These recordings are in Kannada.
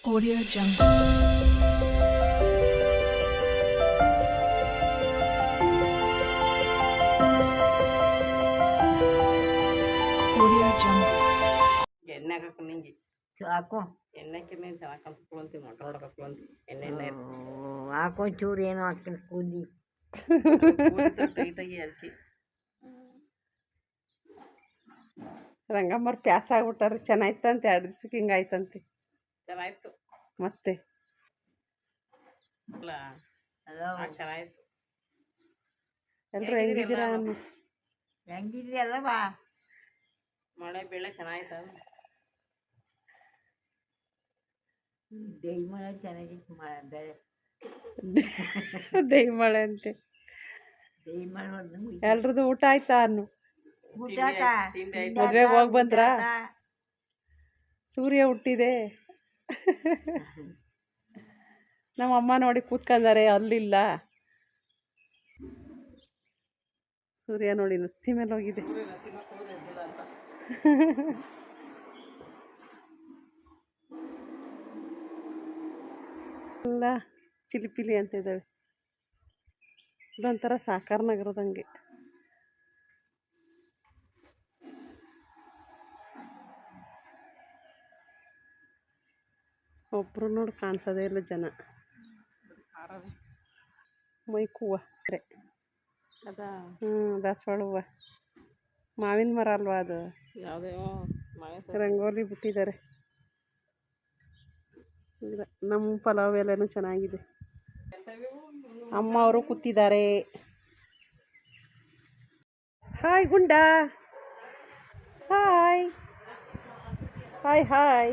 Audio Jungle. Audio Jungle. ಎಣ್ಣೆ ಹಾಕಕ್ಕೆ ನಿಂಗೆ ಹಾಕು ಎಣ್ಣೆಕ್ಕೆ ನೀನು ಚೆನ್ನಾಗಿ ಕಲ್ಸ್ಕೊಳಂತೀವಿ ಮೊಟ್ಟೆ ಹೊಡ್ಕೊಳಂತೀವಿ ಎಣ್ಣೆ ಹಾಕೋ ಚೂರು ಏನೋ ಹಾಕ್ತೀನಿ ಕೂದಿ ಟೈಟಾಗಿ ಹಲ್ಕಿ ರಂಗಮ್ಮರು ಪ್ಯಾಸ್ ಆಗ್ಬಿಟ್ಟಾರೆ. ಚೆನ್ನಾಯ್ತಂತೆ 2 ದಿವ್ಸಕ್ಕೆ ಹಿಂಗಾಯ್ತಂತೆ. ಚೆನ್ನಾಯ್ತು ಮತ್ತೆ ಅಲ್ಲ ಅಲ್ಲ ಚೆನ್ನಾಯ್ತು. ಎಲ್ಲರೂ ಹೆಂಗಿದ್ದೀರಾ? ಹೆಂಗಿದ್ರಿ ಅಲ್ಲವಾ ಮಳೆ ಬೆಳೆ ಚೆನ್ನಾಯ್ತ ದೈಮಳ ಚೆನ್ನಾಗಿತ್ತು ಬೆಳೆ ದೈಮಳೆ ಅಂತೆ. ದೈಮಳ ಹೊಡೆದಂಗೆ ಎಲ್ರದ್ದು ಊಟ ಆಯ್ತಾ? ಊಟ ತಿಂಡಿ ಆಯ್ತು. ಮದ್ವೆಗೆ ಹೋಗಿ ಬಂದ್ರಾ? ಸೂರ್ಯ ಹುಟ್ಟಿದೆ. ನಮ್ಮ ಅಮ್ಮ ನೋಡಿ ಕೂತ್ಕೊಂಡಾರೆ, ಅಲ್ಲಿಲ್ಲ. ಸೂರ್ಯ ನೋಡಿ ನತ್ತಿ ಮೇಲೆ ಹೋಗಿದೆ. ಎಲ್ಲ ಚಿಲಿಪಿಲಿ ಅಂತ ಇದ್ದಾವೆ. ಇದೊಂಥರ ಸಾಕಾರ ನಗರದಂಗೆ. ಒಬ್ರು ನೋಡಿ ಕಾಣಿಸೋದೇ ಇಲ್ಲ ಜನ. ಮೈಕೂವ ಅದ ದಾಸವಾಳ ಹೂವು. ಮಾವಿನ ಮರ ಅಲ್ವಾ ಅದು? ಯಾವುದೇ ರಂಗೋಲಿ ಬಿಟ್ಟಿದ್ದಾರೆ. ನಮ್ಮ ಪಲಾವ್ ಎಲ್ಲನೂ ಚೆನ್ನಾಗಿದೆ. ಅಮ್ಮ ಅವರು ಕೂತಿದ್ದಾರೆ. ಹಾಯ್ ಗುಂಡ, ಹಾಯ್ ಹಾಯ್ ಹಾಯ್.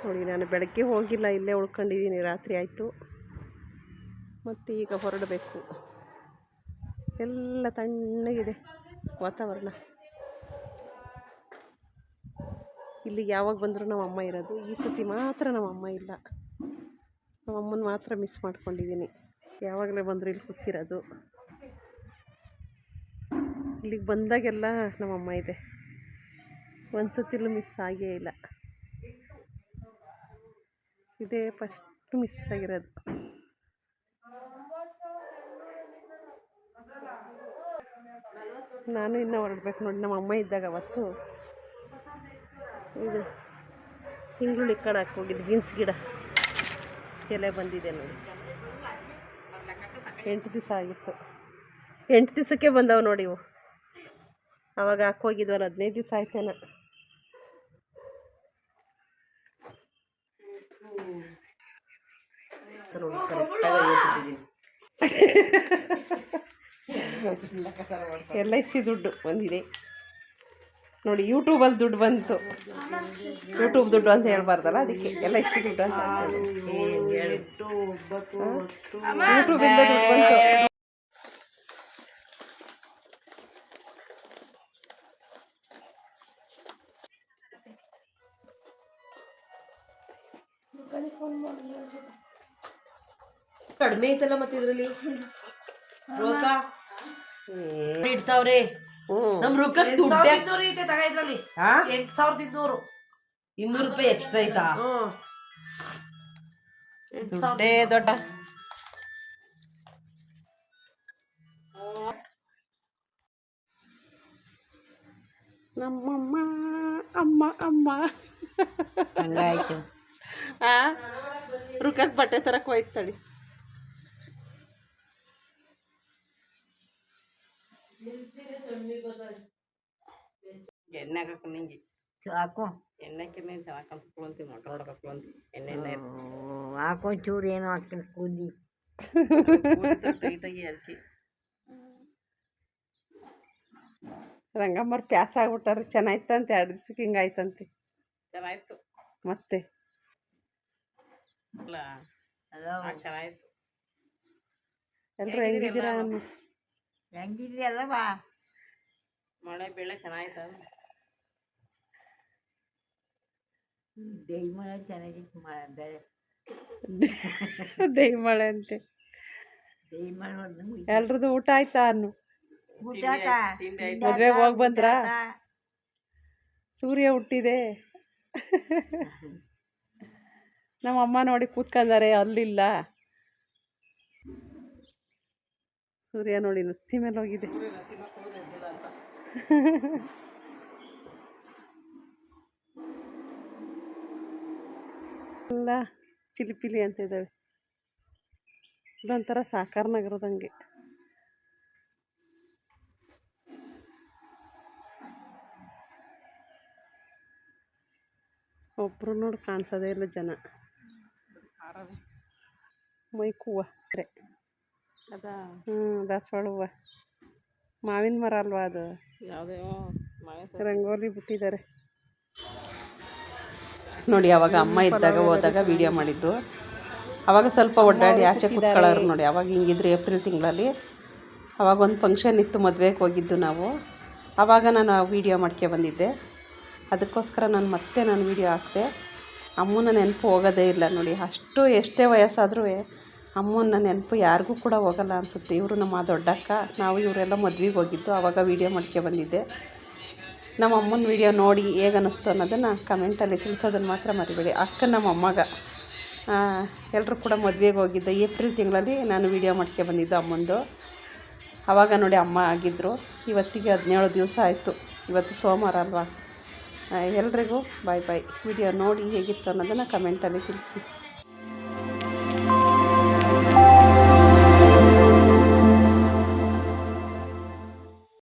ನೋಡಿ, ನಾನು ಬೆಳಗ್ಗೆ ಹೋಗಿಲ್ಲ, ಇಲ್ಲೇ ಉಳ್ಕೊಂಡಿದ್ದೀನಿ. ರಾತ್ರಿ ಆಯಿತು, ಮತ್ತು ಈಗ ಹೊರಡಬೇಕು. ಎಲ್ಲ ತಣ್ಣಗಿದೆ ವಾತಾವರಣ. ಇಲ್ಲಿಗೆ ಯಾವಾಗ ಬಂದರೂ ನಮ್ಮ ಅಮ್ಮ ಇರೋದು. ಈ ಸತಿ ಮಾತ್ರ ನಮ್ಮ ಅಮ್ಮ ಇಲ್ಲ. ನಮ್ಮ ಅಮ್ಮನ ಮಾತ್ರ ಮಿಸ್ ಮಾಡ್ಕೊಂಡಿದ್ದೀನಿ. ಯಾವಾಗಲೇ ಬಂದರೂ ಇಲ್ಲಿ ಕೂತಿರೋದು. ಇಲ್ಲಿಗೆ ಬಂದಾಗೆಲ್ಲ ನಮ್ಮಮ್ಮ ಇದೆ. ಒಂದು ಸತಿಲೂ ಮಿಸ್ ಆಗೇ ಇಲ್ಲ. ಇದೇ ಫಸ್ಟ್ ಮಿಸ್ ಆಗಿರೋದು. ನಾನು ಇನ್ನೂ ಹೊರಡ್ಬೇಕು ನೋಡಿ. ನಮ್ಮ ಅಮ್ಮ ಇದ್ದಾಗ ಅವತ್ತು ಇದು ತಿಂಗಳು ಕಡಕ್ಕೆ ಹೋಗಿದ್ದು. ಬೀನ್ಸ್ ಗಿಡ ಎಲೆ ಬಂದಿದೆ ನೋಡಿ. 8 ದಿವಸ ಆಗಿತ್ತು. 8 ದಿವಸಕ್ಕೆ ಬಂದವು ನೋಡಿ ಇವು. ಆವಾಗ ಹಾಕೋಗಿದ್ವಲ್ಲ, 15 ದಿವಸ ಆಯ್ತೇನ. LIC ದುಡ್ಡು ಬಂದಿದೆ ನೋಡಿ. ಯೂಟ್ಯೂಬಲ್ಲಿ ದುಡ್ಡು ಬಂತು. ಯೂಟ್ಯೂಬ್ ದುಡ್ಡು ಅಂತ ಹೇಳ್ಬಾರ್ದಲ್ಲ, ಅದಕ್ಕೆ LIC ದುಡ್ಡು ಅಂತ ಯೂಟ್ಯೂಬಿಂದ ದುಡ್ಡು ಬಂತು. ಕಡಿಮೆ ಐತಲ್ಲ ಮತ್ತೆ ಇದ್ರಲ್ಲಿ ರೊಕ್ಕ ಇಡ್ತಾವ್ರೆ. ನಮ್ ರೊಕ್ಕ ದುಡ್ಡು ತಗೈದ್ರಲ್ಲಿ 8,200 200 ರೂಪಾಯಿ ಎಕ್ಸ್ಟ್ರಾ ಐತಾ? ದುಡ್ಡೇ ದೊಡ್ಡ. ನಮ್ಮಮ್ಮ ಅಮ್ಮ ಅಮ್ಮ ಹಂಗಾಯ್ತು. ರುಕ್ಕಕ್ಕೆ ಬಟ್ಟೆ ತರಕ್ಕೆ ಹೋಯ್ತಾಳಿ. ಎಣ್ಣೆ ಹಾಕಕ್ಕೆ ನಿಂಗೆ ಹಾಕು ಎಣ್ಣೆಕ್ಕೆ ನೀನು ಚೆನ್ನಾಗಿ ಕಲ್ಸ್ಕೊಳಂತೀವಿ ಮೊಟ್ಟೆ ಹೊಡ್ಕೊಳಂತೀವಿ ಎಣ್ಣೆ ಹಾಕೋ ಚೂರು ಏನೋ ಹಾಕ್ತೀನಿ ಕೂದಿ ಟೈಟಾಗಿ ಹಲ್ಕಿ ರಂಗಮ್ಮರು ಪ್ಯಾಸ್ ಆಗ್ಬಿಟ್ಟಾರೆ. ಚೆನ್ನಾಯ್ತಂತೆ 2 ದಿವ್ಸಕ್ಕೆ ಹಿಂಗಾಯ್ತಂತೆ. ಚೆನ್ನಾಯ್ತು ಮತ್ತೆ ಅಲ್ಲ ಅಲ್ಲ ಚೆನ್ನಾಯ್ತು. ಎಲ್ಲರೂ ಹೆಂಗಿದ್ದೀರಾ? ಹೆಂಗಿದ್ರಿ ಅಲ್ಲವಾ ಮಳೆ ಬೆಳೆ ಚೆನ್ನಾಯ್ತ ದೈಮಳ ಚೆನ್ನಾಗಿತ್ತು ಬೆಳೆ ದೈಮಳೆ ಅಂತೆ. ದೈಮಳ ಹೊಡೆದಂಗೆ ಎಲ್ರದ್ದು ಊಟ ಆಯ್ತಾ? ಊಟ ತಿಂಡಿ ಆಯ್ತು. ಮದ್ವೆಗೆ ಹೋಗಿ ಬಂದ್ರಾ? ಸೂರ್ಯ ಹುಟ್ಟಿದೆ. ನಮ್ಮ ಅಮ್ಮ ನೋಡಿ ಕೂತ್ಕೊಂಡಾರೆ ಅಲ್ಲಿಲ್ಲ. ಸೂರ್ಯ ನೋಡಿ ನತ್ತಿ ಮೇಲೆ ಹೋಗಿದೆ. ಎಲ್ಲ ಚಿಲಿಪಿಲಿ ಅಂತ ಇದ್ದಾವೆ. ಇದೊಂಥರ ಸಾಕಾರ ನಗರದಂಗೆ. ಒಬ್ರು ನೋಡಿ ಕಾಣಿಸೋದೇ ಇಲ್ಲ ಜನ. ಮೈಕೂವ ಅದ ದಾಸವಾಳ ಹೂವು. ಮಾವಿನ ಮರ ಅಲ್ವಾ ಅದು? ಯಾವುದೇ ರಂಗೋಲಿ ಬಿಟ್ಟಿದ್ದಾರೆ ನೋಡಿ. ಅವಾಗ ಅಮ್ಮ ಇದ್ದಾಗ ಹೋದಾಗ ವಿಡಿಯೋ ಮಾಡಿದ್ದು. ಅವಾಗ ಸ್ವಲ್ಪ ಒಡ್ಡಾಡಿ ಆಚೆ ಕೂತ್ಕೊಳ್ಳೋರು ನೋಡಿ. ಅವಾಗ ಹಿಂಗಿದ್ರು ಏಪ್ರಿಲ್ ತಿಂಗಳಲ್ಲಿ. ಅವಾಗ ಒಂದು ಫಂಕ್ಷನ್ ಇತ್ತು, ಮದುವೆಗೆ ಹೋಗಿದ್ದು ನಾವು. ಆವಾಗ ನಾನು ಆ ವಿಡಿಯೋ ಮಾಡ್ಕೆ ಬಂದಿದ್ದೆ. ಅದಕ್ಕೋಸ್ಕರ ನಾನು ವಿಡಿಯೋ ಹಾಕಿದೆ. ಅಮ್ಮನ ನೆನಪು ಹೋಗೋದೇ ಇಲ್ಲ ನೋಡಿ. ಅಷ್ಟು ಎಷ್ಟೇ ವಯಸ್ಸಾದರೂ ಅಮ್ಮನ ನೆನಪು ಯಾರಿಗೂ ಕೂಡ ಹೋಗಲ್ಲ ಅನಿಸುತ್ತೆ. ಇವರು ನಮ್ಮ ದೊಡ್ಡಕ್ಕ, ನಾವು ಇವರೆಲ್ಲ ಮದ್ವೆಗೆ ಹೋಗಿದ್ದು. ಆವಾಗ ವೀಡಿಯೋ ಮಾಡ್ಕೆ ಬಂದಿದ್ದೆ. ನಮ್ಮ ಅಮ್ಮನ ವೀಡಿಯೋ ನೋಡಿ ಹೇಗೆ ಅನ್ನಿಸ್ತು ಅನ್ನೋದನ್ನು ಕಮೆಂಟಲ್ಲಿ ತಿಳಿಸೋದನ್ನು ಮಾತ್ರ ಮರಿಬೇಡಿ. ಅಕ್ಕ ನಮ್ಮ ಅಮ್ಮಗ ಎಲ್ಲರೂ ಕೂಡ ಮದುವೆಗೆ ಹೋಗಿದ್ದೆ. ಏಪ್ರಿಲ್ ತಿಂಗಳಲ್ಲಿ ನಾನು ವೀಡಿಯೋ ಮಾಡ್ಕೆ ಬಂದಿದ್ದು ಅಮ್ಮಂದು. ಆವಾಗ ನೋಡಿ ಅಮ್ಮ ಆಗಿದ್ದರು. ಇವತ್ತಿಗೆ 17 ದಿವಸ ಆಯಿತು. ಇವತ್ತು ಸೋಮವಾರ ಅಲ್ವಾ. ಎಲ್ರಿಗೂ ಬಾಯ್ ಬಾಯ್. ವಿಡಿಯೋ ನೋಡಿ ಹೇಗಿತ್ತು ಅನ್ನೋದನ್ನು ಕಮೆಂಟಲ್ಲಿ ತಿಳಿಸಿ.